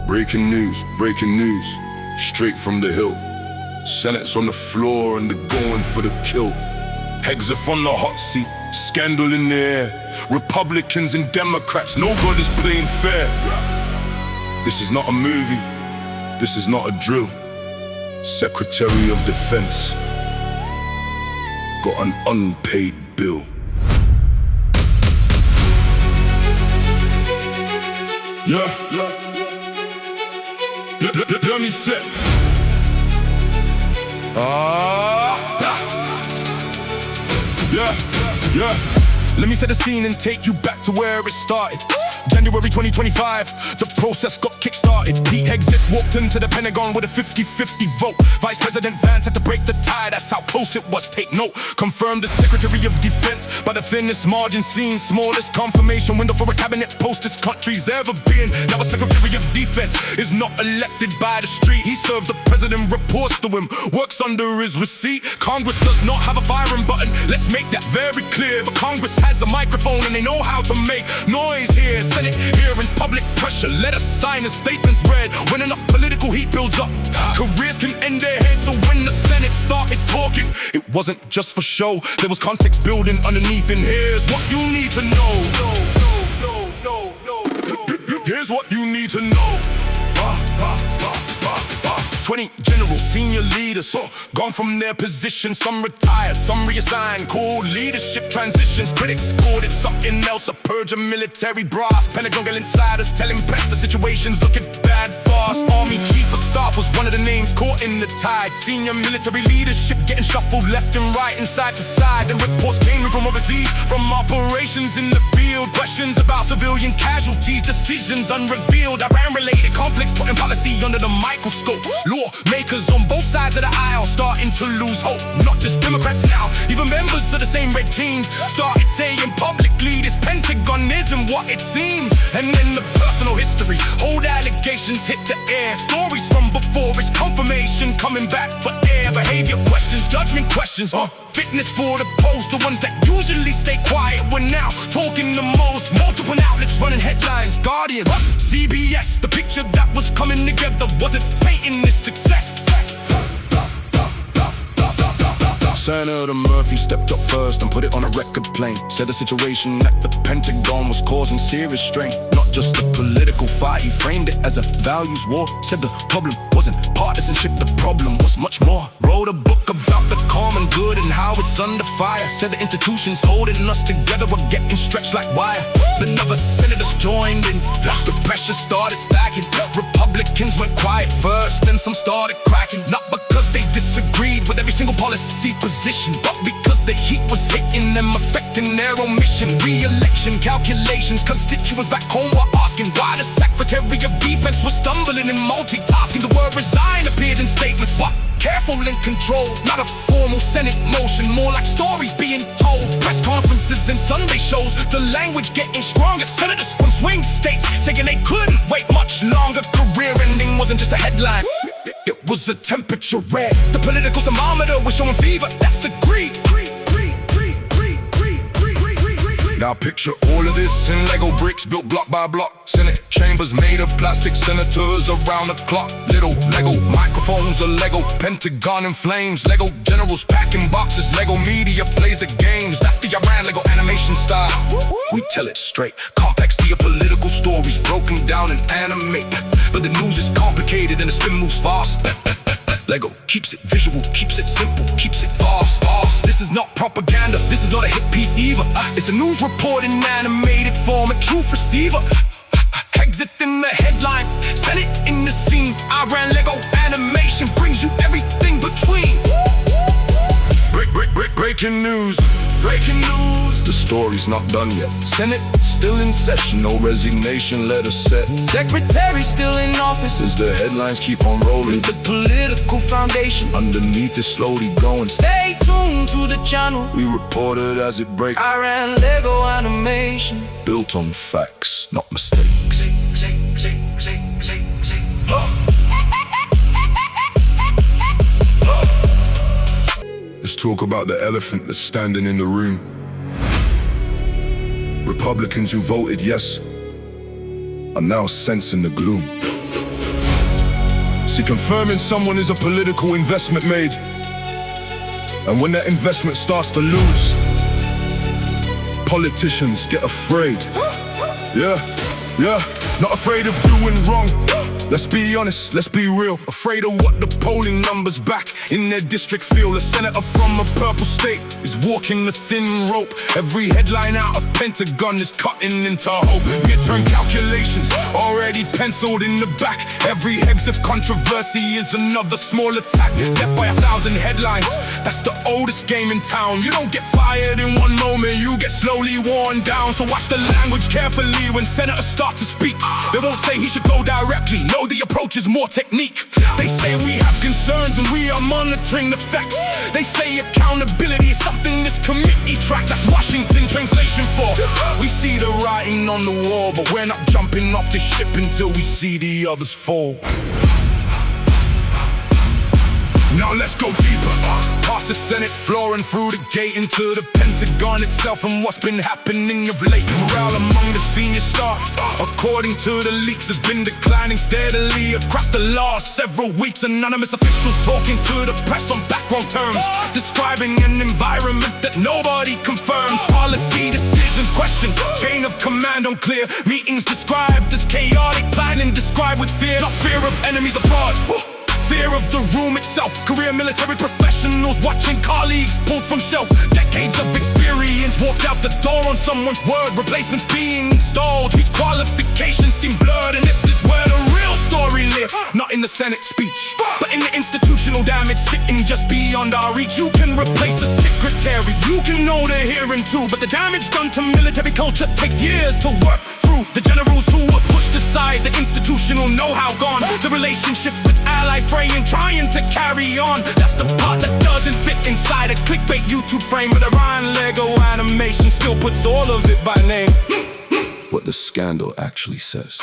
Breaking news, straight from the hill. Senate's on the floor and they're going for the kill. Hegseth on the hot seat, scandal in the air. Republicans and Democrats, nobody's playing fair. This is not a movie, this is not a drill. Secretary of Defense got an unpaid bill. Let me sit. Let me set the scene and take you back to where it started. January 2025, the process got kick-started. Pete Hegseth walked into the Pentagon with a 50-50 vote. Vice President Vance had to break the tie, that's how close it was, take note. Confirmed the Secretary of Defense by the thinnest margin seen. Smallest confirmation window for a cabinet post this country's ever been. Now a Secretary of Defense is not elected by the street. He serves the president, reports to him, works under his receipt. Congress does not have a firing button, let's make that very clear. But Congress has a microphone and they know how to make noise here. Senate hearings, public pressure, let us sign the statements read. When enough political heat builds up, careers can end their heads. So when the Senate started talking, it wasn't just for show, there was context building underneath. And here's what you need to know. Here's what you need to know. 20 generals, senior leaders, gone from their positions. Some retired, some reassigned, cold leadership transitions. Critics called it something else, a purge of military brass. Pentagon insiders telling press the situation's looking bad fast. Army chief of staff was one of the names caught in the tide. Senior military leadership getting shuffled left and right and side to side. And reports came in from overseas, from operations in the field. Questions about civilian casualties, decisions unrevealed. Iran-related conflicts putting policy under the microscope. Lawmakers on both sides of the aisle starting to lose hope. Not just Democrats now, even members of the same red team started saying publicly this Pentagon isn't what it seems. And then the personal history, old allegations hit the air. Stories from before, it's confirmation coming back for air. Behavior questions, judgment questions, fitness for the post. The ones that usually stay quiet were now talking the most. Multiple outlets running headlines, Guardian, CBS. The picture that was coming together wasn't painting this success. Senator Murphy stepped up first and put it on a record plane. Said the situation at the Pentagon was causing serious strain. Not just a political fight, he framed it as a values war. Said the problem wasn't partisanship, the problem was much more. Wrote a book about the common good and how it's under fire. Said the institutions holding us together were getting stretched like wire. Then other senators joined in, the pressure started stacking. Republicans went quiet first, then some started cracking. Not because they disagreed with every single policy position, but because the heat was hitting them, affecting their own mission. Re-election calculations, constituents back home were asking why the Secretary of Defense was stumbling and multitasking. The word resign appeared in statements. What? Careful and controlled, not a formal Senate motion, more like stories being told. Press conferences and Sunday shows, the language getting stronger. Senators from swing states saying they couldn't wait much longer. Career ending wasn't just a headline, it was a temperature read. The political thermometer was showing fever, that's agreed. Now picture all of this in Lego bricks built block by block. Senate chambers made of plastic, senators around the clock. Little Lego microphones, a Lego Pentagon in flames. Lego generals packing boxes, Lego media plays the games. That's the Iran Lego animation style. We tell it straight, complex geopolitical stories broken down and animate. But the news is complicated and the spin moves fast. Lego keeps it visual, keeps it simple, keeps it fast. This is not propaganda, this is not a hit piece either. It's a news report in animated form, a truth receiver. Hegseth in the headlines, Senate in the scene. Iran Lego animation brings you everything between. Breaking news, breaking news. The story's not done yet. Senate still in session, no resignation letter set. Secretary still in office as the headlines keep on rolling. The political foundation underneath is slowly growing. Stay tuned to the channel, we report it as it breaks. Iran Lego animation, built on facts, not mistakes. Let's talk about the elephant that's standing in the room. Republicans who voted yes are now sensing the gloom. See, confirming someone is a political investment made, and when that investment starts to lose, politicians get afraid. Yeah, not afraid of doing wrong. Let's be honest, let's be real. Afraid of what the polling numbers back in their district feel. A senator from a purple state is walking the thin rope. Every headline out of Pentagon is cutting into hope. Midterm calculations already penciled in the back. Every Hegseth controversy is another small attack. Death by 1,000 headlines, that's the oldest game in town. You don't get fired in one moment, you get slowly worn down. So watch the language carefully when senators start to speak. They won't say he should go directly, no, the approach is more technique. They say we have concerns and we are monitoring the facts. They say accountability is something this committee track. That's Washington translation for we see the writing on the wall, but we're not jumping off the ship until we see the others fall. Now let's go deeper, past the Senate floor and through the gate into the Pentagon itself, and what's been happening of late. Morale among the senior staff, according to the leaks, has been declining steadily across the last several weeks. Anonymous officials talking to the press on background terms, describing an environment that nobody confirms. Policy decisions questioned, chain of command unclear. Meetings described as chaotic, planning described with fear. Not fear of enemies abroad, fear of the room itself. Career military professionals watching colleagues pulled from shelf. Decades of experience walked out the door on someone's word. Replacements being installed whose qualifications seem blurred. And this is where the real story lives, not in the Senate speech, but in the institutional damage sitting just beyond our reach. You can replace a secretary, you can know the hearing too, but the damage done to military culture takes years to work through. The generals who were pushed aside, the institutional know-how gone, the relationship with allies fraying, trying to carry on. That's the part that doesn't fit inside a clickbait YouTube frame, but a Ryan Lego animation still puts all of it by name. What the scandal actually says.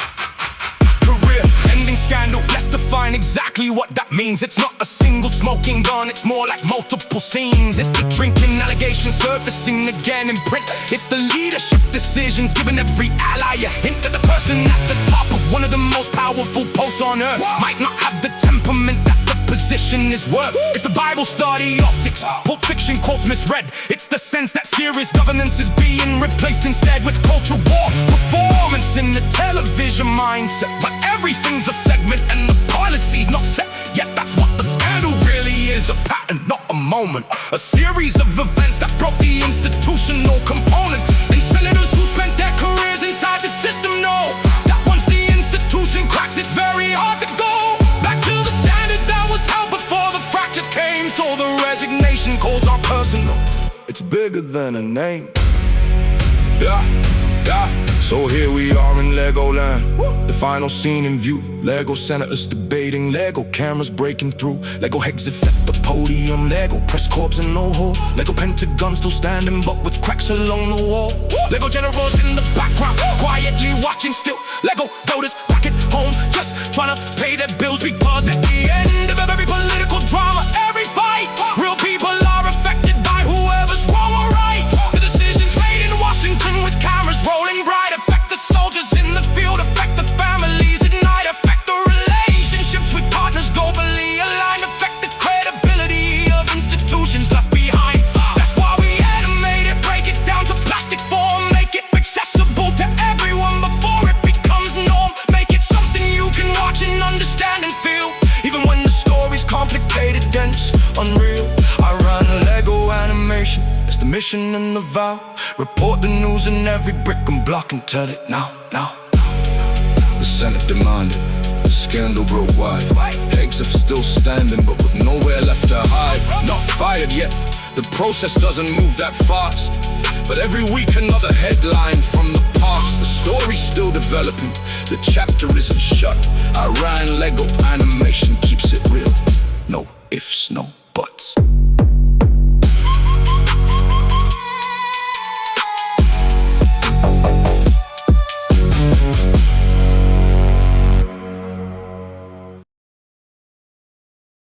Career-ending scandal, let's define exactly what that means. It's not a single smoking gun, it's more like multiple scenes. It's the drinking allegations surfacing again in print. It's the leadership decisions giving every ally a hint that the person at the top of one of the most powerful posts on earth might not have the temperament that the position is worth. It's the Bible study optics, Pulp Fiction quotes misread. It's the sense that serious governance is being replaced instead with culture war. Performance in the television mindset, but everything's a segment and the policy's not set yet. That's what the scandal really is, a pattern, not a moment. A series of events that broke the institutional component. And senators who spent their careers inside the system know that once the institution cracks, it's very hard to go back to the standard that was held before the fracture came. So the resignation calls are personal, it's bigger than a name. Yeah. So here we are in Legoland, the final scene in view. Lego senators debating, Lego cameras breaking through. Lego Hegseth at the podium, Lego press corps in no hole. Lego Pentagon still standing but with cracks along the wall. Lego generals in the background, quietly watching still. Lego voters back at home, just trying to pay their bills, because at the end of every political drama, every fight, real people are affected by whoever's wrong or right. The decisions made in Washington with cameras rolling bright affect the soldiers in the field, affect the families at night, affect the relationships with partners globally aligned, affect the credibility of institutions left behind. That's why we animate it, break it down to plastic form, make it accessible to everyone before it becomes norm. Make it something you can watch and understand and feel, even when the story's complicated, dense, unreal. I run Lego animation, it's the mission and the vow. Report the news in every brick and block and tell it now. The Senate demanded, the scandal broke wide. Hegseth still standing but with nowhere left to hide. Not fired yet, the process doesn't move that fast, but every week another headline from the past. The story's still developing, the chapter isn't shut. Our Ryan Lego animation keeps it real, no ifs, no buts.